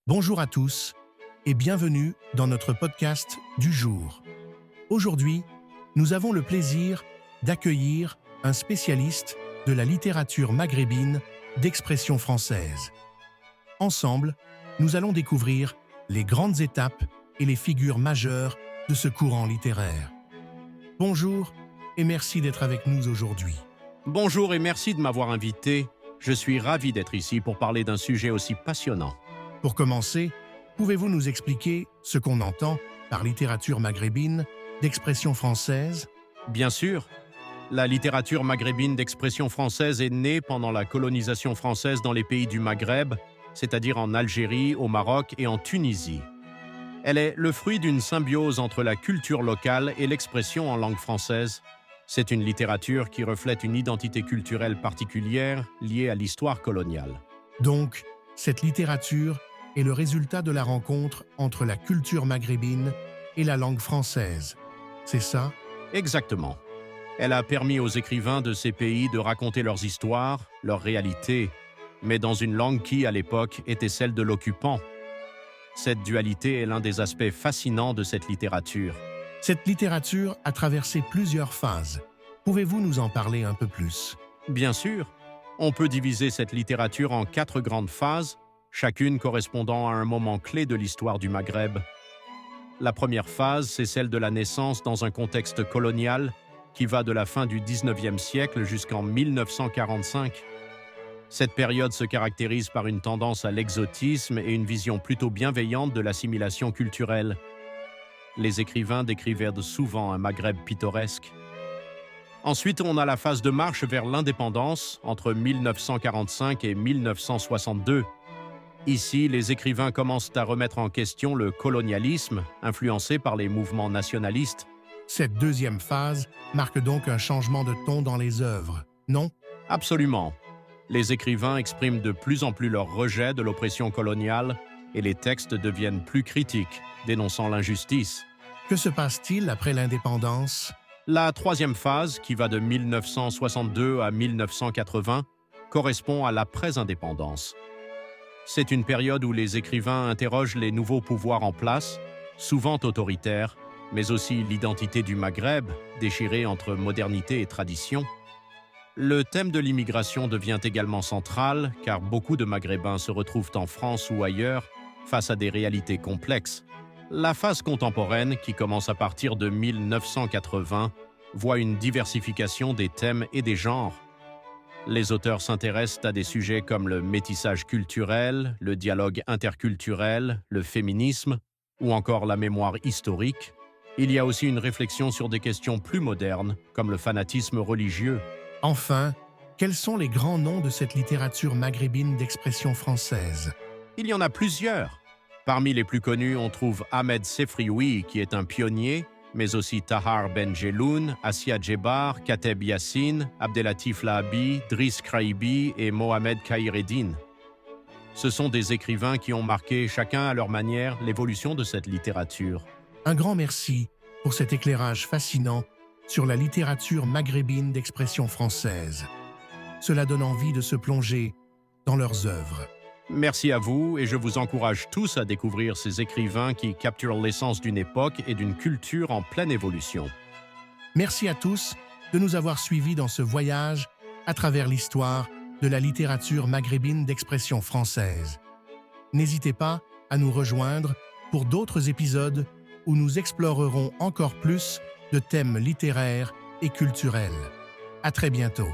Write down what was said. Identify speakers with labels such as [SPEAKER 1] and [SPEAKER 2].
[SPEAKER 1] Bonjour à tous et bienvenue dans notre podcast du jour. Aujourd'hui, nous avons le plaisir d'accueillir un spécialiste de la littérature maghrébine d'expression française. Ensemble, nous allons découvrir les grandes étapes et les figures majeures de ce courant littéraire. Bonjour et merci d'être avec nous aujourd'hui.
[SPEAKER 2] Bonjour et merci de m'avoir invité. Je suis ravi d'être ici pour parler d'un sujet aussi passionnant.
[SPEAKER 1] Pour commencer, pouvez-vous nous expliquer ce qu'on entend par littérature maghrébine d'expression française?
[SPEAKER 2] Bien sûr, la littérature maghrébine d'expression française est née pendant la colonisation française dans les pays du Maghreb, c'est-à-dire en Algérie, au Maroc et en Tunisie. Elle est le fruit d'une symbiose entre la culture locale et l'expression en langue française. C'est une littérature qui reflète une identité culturelle particulière liée à l'histoire coloniale.
[SPEAKER 1] Donc, cette littérature est le résultat de la rencontre entre la culture maghrébine et la langue française. C'est ça?
[SPEAKER 2] Exactement. Elle a permis aux écrivains de ces pays de raconter leurs histoires, leurs réalités, mais dans une langue qui, à l'époque, était celle de l'occupant. Cette dualité est l'un des aspects fascinants de cette littérature.
[SPEAKER 1] Cette littérature a traversé plusieurs phases. Pouvez-vous nous en parler un peu plus?
[SPEAKER 2] Bien sûr, on peut diviser cette littérature en 4 grandes phases, chacune correspondant à un moment clé de l'histoire du Maghreb. La première phase, c'est celle de la naissance dans un contexte colonial qui va de la fin du 19e siècle jusqu'en 1945. Cette période se caractérise par une tendance à l'exotisme et une vision plutôt bienveillante de l'assimilation culturelle. Les écrivains décrivaient souvent un Maghreb pittoresque. Ensuite, on a la phase de marche vers l'indépendance entre 1945 et 1962. Ici, les écrivains commencent à remettre en question le colonialisme, influencé par les mouvements nationalistes.
[SPEAKER 1] Cette deuxième phase marque donc un changement de ton dans les œuvres, non?
[SPEAKER 2] Absolument. Les écrivains expriment de plus en plus leur rejet de l'oppression coloniale et les textes deviennent plus critiques, dénonçant l'injustice.
[SPEAKER 1] Que se passe-t-il après l'indépendance?
[SPEAKER 2] La troisième phase, qui va de 1962 à 1980, correspond à l'après-indépendance. C'est une période où les écrivains interrogent les nouveaux pouvoirs en place, souvent autoritaires, mais aussi l'identité du Maghreb, déchirée entre modernité et tradition. Le thème de l'immigration devient également central, car beaucoup de Maghrébins se retrouvent en France ou ailleurs face à des réalités complexes. La phase contemporaine, qui commence à partir de 1980, voit une diversification des thèmes et des genres. Les auteurs s'intéressent à des sujets comme le métissage culturel, le dialogue interculturel, le féminisme ou encore la mémoire historique. Il y a aussi une réflexion sur des questions plus modernes, comme le fanatisme religieux.
[SPEAKER 1] Enfin, quels sont les grands noms de cette littérature maghrébine d'expression française?
[SPEAKER 2] Il y en a plusieurs. Parmi les plus connus, on trouve Ahmed Sefrioui, qui est un pionnier, mais aussi Tahar Ben Jelloun, Assia Djebar, Kateb Yassine, Abdelatif Lahabi, Driss Kraibi et Mohamed Khaireddine. Ce sont des écrivains qui ont marqué, chacun à leur manière, l'évolution de cette littérature.
[SPEAKER 1] Un grand merci pour cet éclairage fascinant sur la littérature maghrébine d'expression française. Cela donne envie de se plonger dans leurs œuvres.
[SPEAKER 2] Merci à vous et je vous encourage tous à découvrir ces écrivains qui capturent l'essence d'une époque et d'une culture en pleine évolution.
[SPEAKER 1] Merci à tous de nous avoir suivis dans ce voyage à travers l'histoire de la littérature maghrébine d'expression française. N'hésitez pas à nous rejoindre pour d'autres épisodes où nous explorerons encore plus de thèmes littéraires et culturels. À très bientôt.